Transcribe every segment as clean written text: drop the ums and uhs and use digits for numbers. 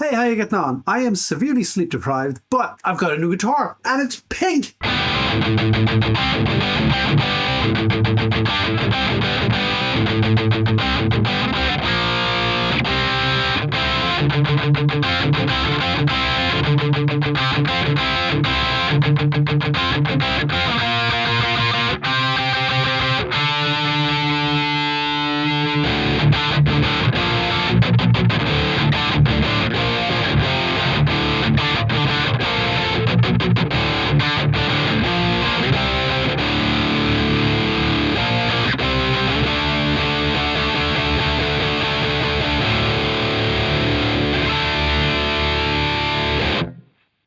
Hey, how you getting on? I am severely sleep deprived, but I've got a new guitar, and it's pink!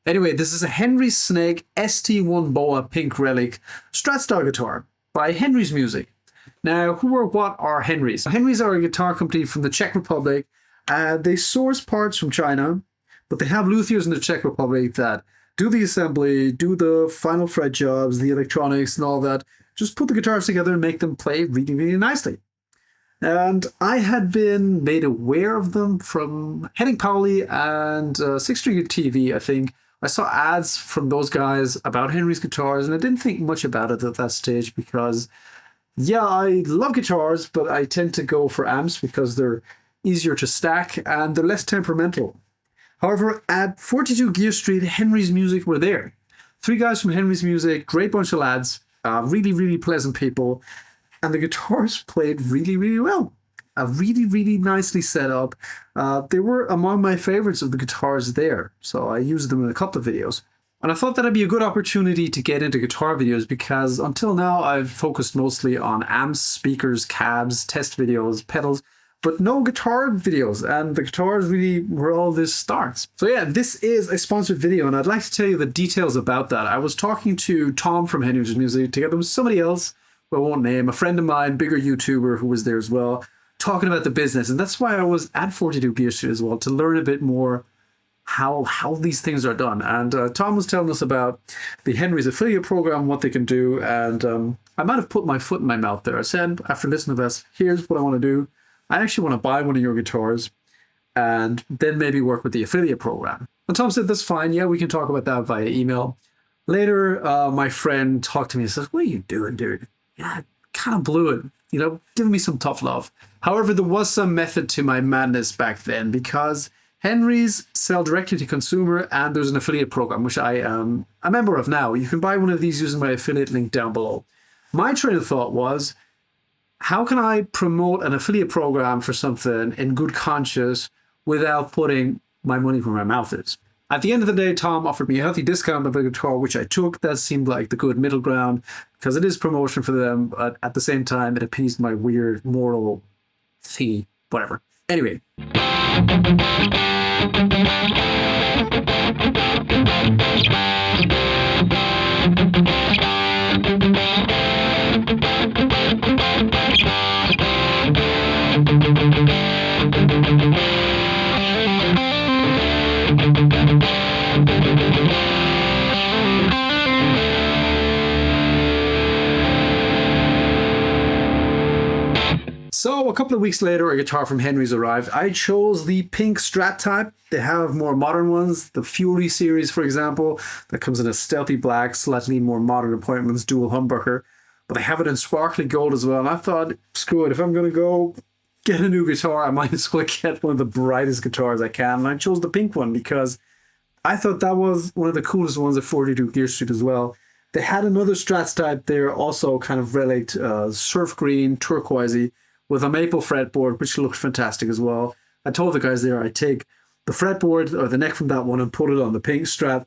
Anyway, this is a Henry Snake ST1 BOA Pink Relic Strat style guitar by Henry's Music. Now, who or what are Henry's? Henry's are a guitar company from the Czech Republic. They source parts from China, but they have luthiers in the Czech Republic that do the assembly, do the final fret jobs, the electronics and all that. Just put the guitars together and make them play really, really nicely. And I had been made aware of them from Henning Pauli and Six String TV, I think. I saw ads from those guys about Henry's guitars, and I didn't think much about it at that stage because, yeah, I love guitars, but I tend to go for amps because they're easier to stack and they're less temperamental. However, at 42 Gear Street, Henry's Music were there. Three guys from Henry's Music, great bunch of lads, really, really pleasant people, and the guitars played really, really well. Really, really nicely set up. They were among my favorites of the guitars there, so I used them in a couple of videos. And I thought that'd be a good opportunity to get into guitar videos because until now I've focused mostly on amps, speakers, cabs, test videos, pedals, but no guitar videos, and the guitars really were all this starts. So yeah, this is a sponsored video, and I'd like to tell you the details about that. I was talking to Tom from Henry's Music together with somebody else who I won't name, a friend of mine, bigger YouTuber who was there as well, talking about the business. And that's why I was at 42 Gear Street as well, to learn a bit more how these things are done. And Tom was telling us about the Henry's affiliate program, what they can do. And I might have put my foot in my mouth there. I said, after listening to this, here's what I want to do. I actually want to buy one of your guitars and then maybe work with the affiliate program. And Tom said, that's fine. Yeah, we can talk about that via email. Later, my friend talked to me and says, what are you doing, dude? Yeah, I kind of blew it. You know, giving me some tough love. However, there was some method to my madness back then because Henry's sell directly to consumer and there's an affiliate program, which I am a member of now. You can buy one of these using my affiliate link down below. My train of thought was, how can I promote an affiliate program for something in good conscience without putting my money where my mouth is? At the end of the day, Tom offered me a healthy discount of a guitar, which I took. That seemed like the good middle ground because it is promotion for them, but at the same time, it appeased my weird moral thingy, whatever. Anyway. So a couple of weeks later, a guitar from Henry's arrived. I chose the pink Strat type. They have more modern ones, the Fury series, for example, that comes in a stealthy black, slightly more modern appointments, dual humbucker. But they have it in sparkly gold as well. And I thought, screw it, if I'm going to go get a new guitar, I might as well get one of the brightest guitars I can. And I chose the pink one because I thought that was one of the coolest ones at 42 Gear Street as well. They had another Strats type there, also kind of relic, surf green, turquoisey, with a maple fretboard, which looked fantastic as well. I told the guys there I'd take the fretboard or the neck from that one and put it on the pink Strat.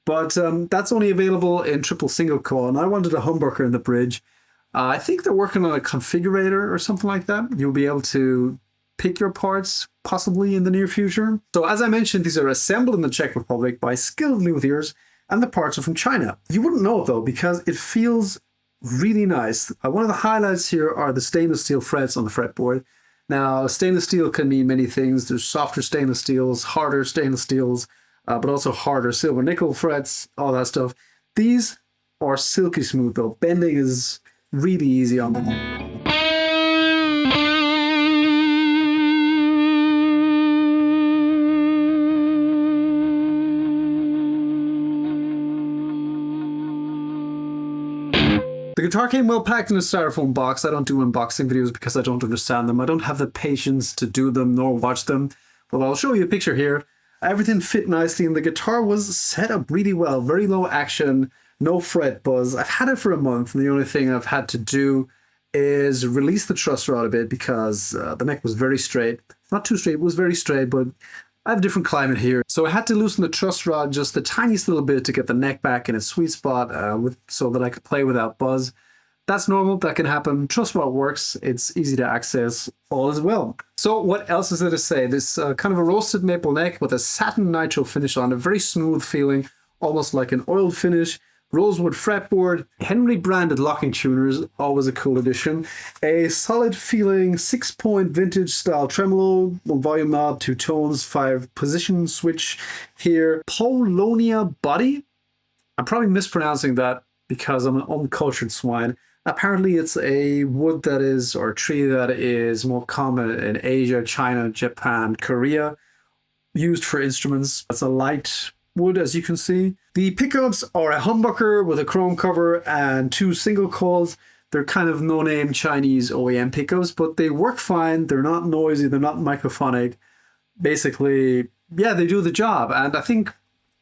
But that's only available in triple single coil, and I wanted a humbucker in the bridge. I think they're working on a configurator or something like that. You'll be able to pick your parts possibly in the near future. So as I mentioned, these are assembled in the Czech Republic by skilled luthiers, and the parts are from China. You wouldn't know it though, because it feels really nice. One of the highlights here are the stainless steel frets on the fretboard. Now, stainless steel can mean many things. There's softer stainless steels, harder stainless steels, but also harder silver nickel frets, all that stuff. These are silky smooth though. Bending is really easy on them. The guitar came well packed in a styrofoam box. I don't do unboxing videos because I don't understand them. I don't have the patience to do them nor watch them. But I'll show you a picture here. Everything fit nicely and the guitar was set up really well. Very low action, no fret buzz. I've had it for a month and the only thing I've had to do is release the truss rod a bit because the neck was very straight. Not too straight, it was very straight, but I have a different climate here. So I had to loosen the truss rod just the tiniest little bit to get the neck back in its sweet spot so that I could play without buzz. That's normal, that can happen. Truss rod works, it's easy to access, all is well. So what else is there to say? This kind of a roasted maple neck with a satin nitro finish on it, very smooth feeling, almost like an oiled finish. Rosewood fretboard, Henry branded locking tuners, always a cool addition. A solid feeling 6-point vintage style tremolo, volume knob, 2 tones, 5 position switch here. Polonia body. I'm probably mispronouncing that because I'm an uncultured swine. Apparently it's a wood that is, or a tree that is more common in Asia, China, Japan, Korea. Used for instruments. It's a light wood, as you can see. The pickups are a humbucker with a chrome cover and 2 single coils. They're kind of no-name Chinese OEM pickups, but they work fine. They're not noisy. They're not microphonic. Basically, yeah, they do the job. And I think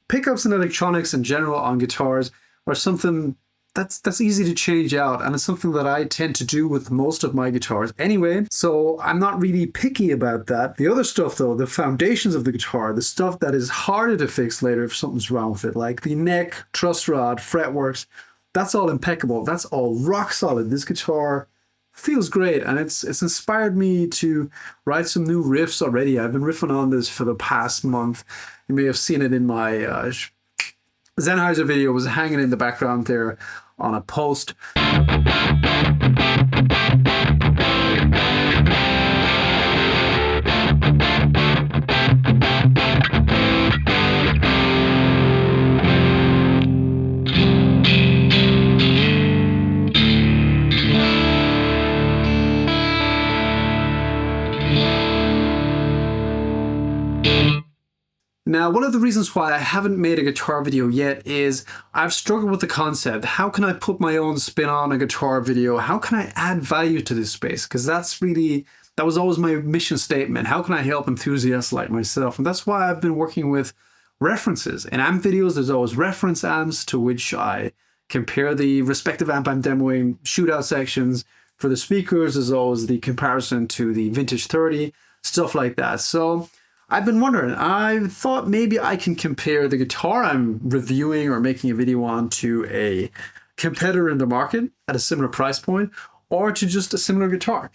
pickups and electronics in general on guitars are something that's easy to change out, and it's something that I tend to do with most of my guitars anyway, so I'm not really picky about that. The other stuff though, the foundations of the guitar, the stuff that is harder to fix later if something's wrong with it, like the neck, truss rod, fretworks, that's all impeccable. That's all rock solid. This guitar feels great, and it's inspired me to write some new riffs already. I've been riffing on this for the past month. You may have seen it in my Sennheiser video. Was hanging in the background there on a post. Now, one of the reasons why I haven't made a guitar video yet is I've struggled with the concept. How can I put my own spin on a guitar video? How can I add value to this space? Because that was always my mission statement. How can I help enthusiasts like myself? And that's why I've been working with references. In amp videos, there's always reference amps to which I compare the respective amp I'm demoing, shootout sections. For the speakers, there's always the comparison to the Vintage 30, stuff like that. So I've been wondering, I thought maybe I can compare the guitar I'm reviewing or making a video on to a competitor in the market at a similar price point, or to just a similar guitar.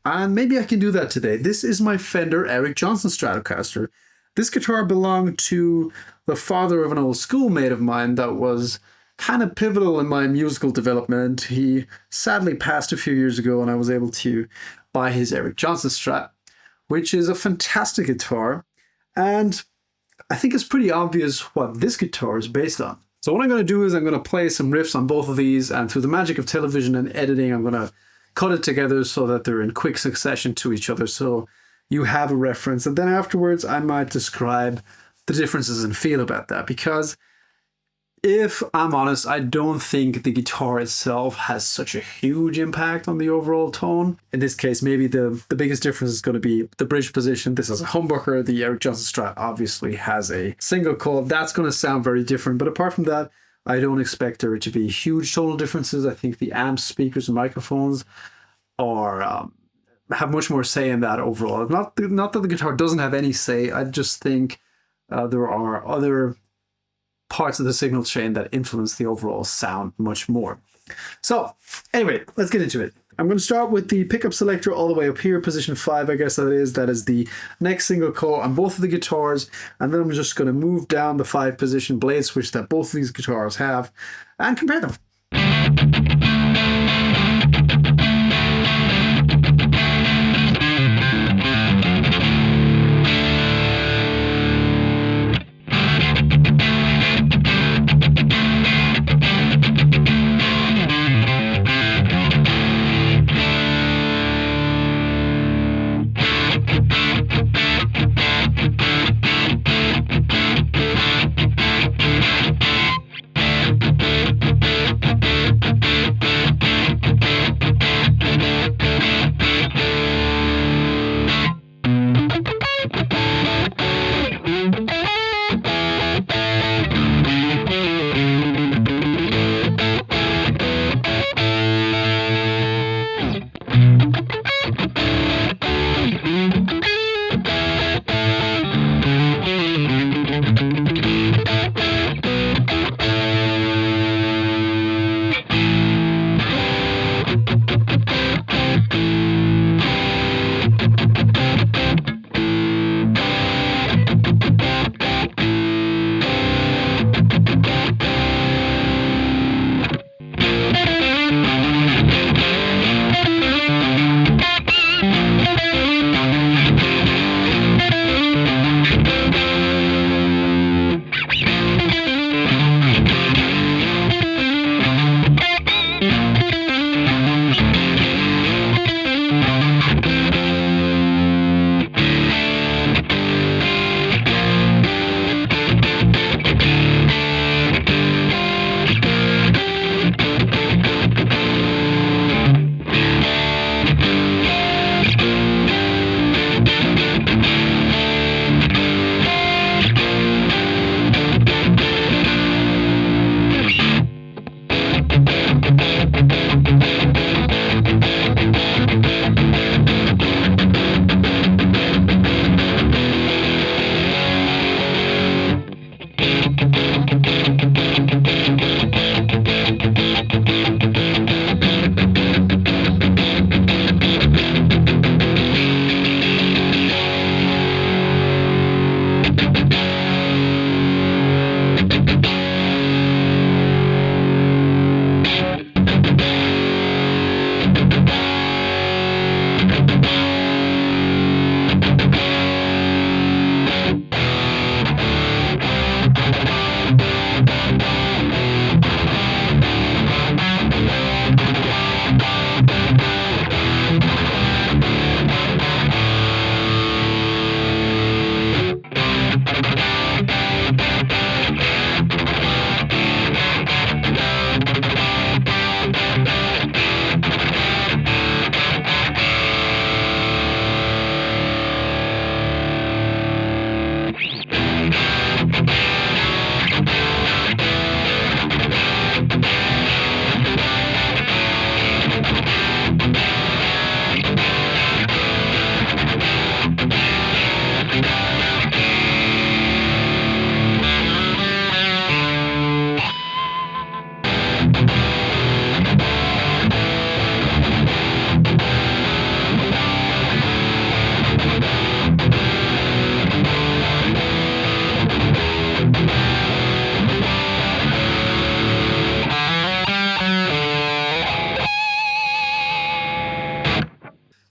And maybe I can do that today. This is my Fender Eric Johnson Stratocaster. This guitar belonged to the father of an old schoolmate of mine that was kind of pivotal in my musical development. He sadly passed a few years ago and I was able to buy his Eric Johnson Strat, which is a fantastic guitar, and I think it's pretty obvious what this guitar is based on. So what I'm going to do is I'm going to play some riffs on both of these, and through the magic of television and editing, I'm going to cut it together so that they're in quick succession to each other, so you have a reference. And then afterwards, I might describe the differences and feel about that, because if I'm honest, I don't think the guitar itself has such a huge impact on the overall tone. In this case, maybe the biggest difference is going to be the bridge position. This is a humbucker. The Eric Johnson Strat obviously has a single coil. That's going to sound very different. But apart from that, I don't expect there to be huge tonal differences. I think the amps, speakers, and microphones are have much more say in that overall. Not that the guitar doesn't have any say. I just think there are other parts of the signal chain that influence the overall sound much more. So anyway, let's get into it. I'm going to start with the pickup selector all the way up here, position 5, I guess that is. That is the next single coil on both of the guitars. And then I'm just going to move down the 5 position blade switch that both of these guitars have and compare them.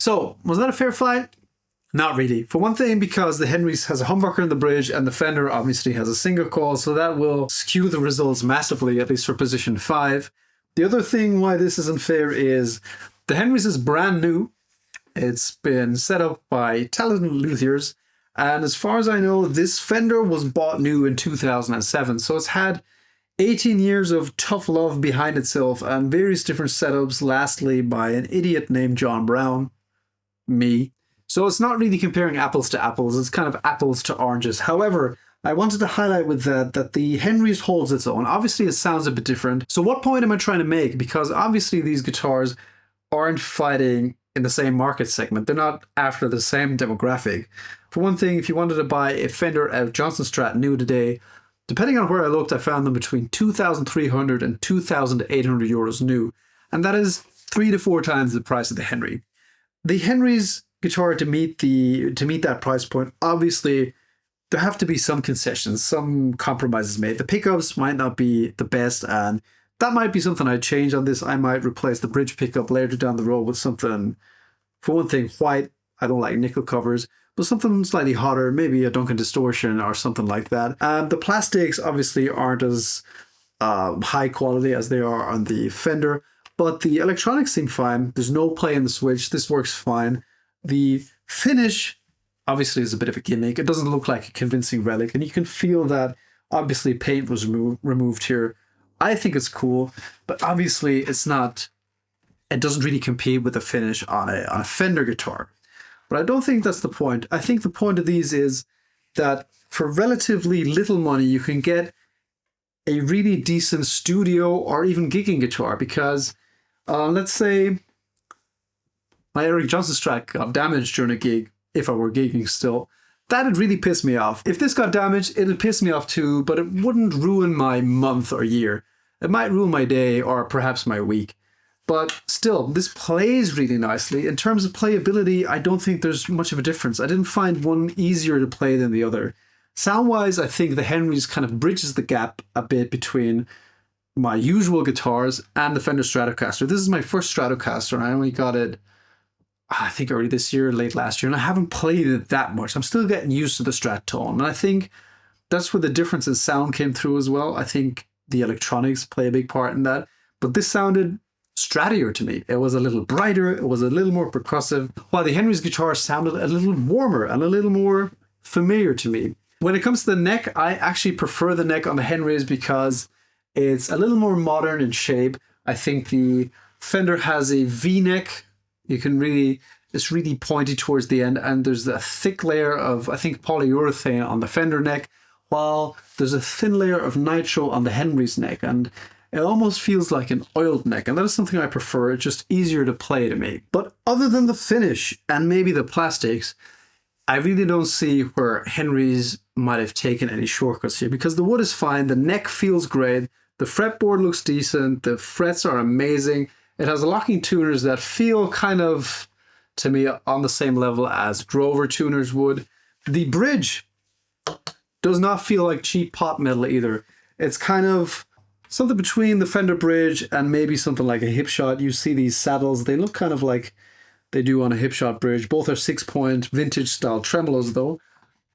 So, was that a fair fight? Not really. For one thing, because the Henry's has a humbucker in the bridge and the Fender obviously has a single coil, so that will skew the results massively, at least for position 5. The other thing why this isn't fair is the Henry's is brand new. It's been set up by talented luthiers, and as far as I know, this Fender was bought new in 2007, so it's had 18 years of tough love behind itself and various different setups, lastly by an idiot named John Brown, me. So it's not really comparing apples to apples, it's kind of apples to oranges. However, I wanted to highlight with that the Henry's holds its own. Obviously, it sounds a bit different. So what point am I trying to make? Because obviously these guitars aren't fighting in the same market segment. They're not after the same demographic. For one thing, if you wanted to buy a Fender Johnson Strat new today, depending on where I looked, I found them between 2,300 and 2,800 euros new. And that is 3 to 4 times the price of the Henry. The Henry's guitar to meet that price point, obviously there have to be some concessions, some compromises made. The pickups might not be the best, and that might be something I'd change on this. I might replace the bridge pickup later down the road with something, for one thing, white. I don't like nickel covers, but something slightly hotter, maybe a Duncan Distortion or something like that. The plastics obviously aren't as high quality as they are on the Fender, but the electronics seem fine. There's no play in the switch. This works fine. The finish obviously is a bit of a gimmick. It doesn't look like a convincing relic, and you can feel that obviously paint was removed here. I think it's cool, but obviously it's not, it doesn't really compete with the finish on a Fender guitar. But I don't think that's the point. I think the point of these is that for relatively little money, you can get a really decent studio or even gigging guitar, because let's say my Eric Johnson Strat got damaged during a gig, if I were gigging still. That'd really piss me off. If this got damaged, it'd piss me off too, but it wouldn't ruin my month or year. It might ruin my day or perhaps my week. But still, this plays really nicely. In terms of playability, I don't think there's much of a difference. I didn't find one easier to play than the other. Sound-wise, I think the Henry's kind of bridges the gap a bit between my usual guitars and the Fender Stratocaster. This is my first Stratocaster, and I only got it, I think, early this year, late last year, and I haven't played it that much. I'm still getting used to the Strat tone, and I think that's where the difference in sound came through as well. I think the electronics play a big part in that, but this sounded Stratier to me. It was a little brighter, it was a little more percussive, while the Henry's guitar sounded a little warmer and a little more familiar to me. When it comes to the neck, I actually prefer the neck on the Henry's because it's a little more modern in shape. I think the Fender has a V-neck. It's really pointy towards the end, and there's a thick layer of, I think, polyurethane on the Fender neck, while there's a thin layer of nitro on the Henry's neck, and it almost feels like an oiled neck, and that is something I prefer. It's just easier to play to me. But other than the finish and maybe the plastics, I really don't see where Henry's might have taken any shortcuts here, because the wood is fine, the neck feels great, the fretboard looks decent, the frets are amazing. It has locking tuners that feel kind of, to me, on the same level as Grover tuners would. The bridge does not feel like cheap pot metal either. It's kind of something between the Fender bridge and maybe something like a Hipshot. You see these saddles, they look kind of like they do on a Hipshot bridge. Both are 6-point vintage style tremolos though.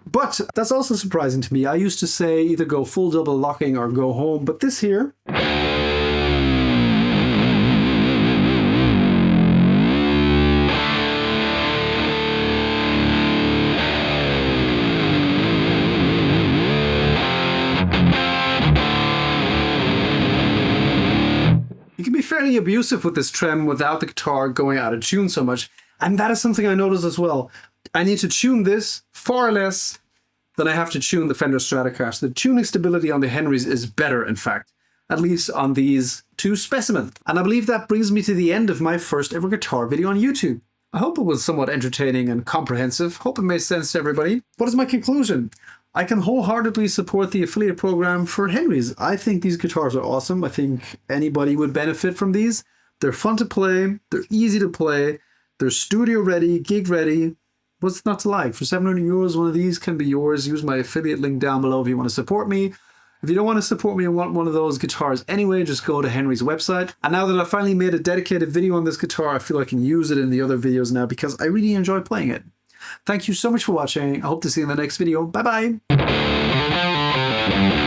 But that's also surprising to me. I used to say either go full double locking or go home, but this here, you can be fairly abusive with this trem without the guitar going out of tune so much. And that is something I noticed as well. I need to tune this far less than I have to tune the Fender Stratocaster. The tuning stability on the Henry's is better, in fact, at least on these two specimens. And I believe that brings me to the end of my first ever guitar video on YouTube. I hope it was somewhat entertaining and comprehensive. Hope it made sense to everybody. What is my conclusion? I can wholeheartedly support the affiliate program for Henry's. I think these guitars are awesome. I think anybody would benefit from these. They're fun to play. They're easy to play. They're studio ready, gig ready. What's not to like? For 700 euros, one of these can be yours. Use my affiliate link down below if you want to support me. If you don't want to support me and want one of those guitars anyway, just go to Henry's website. And now that I finally made a dedicated video on this guitar, I feel I can use it in the other videos now because I really enjoy playing it. Thank you so much for watching. I hope to see you in the next video. Bye bye.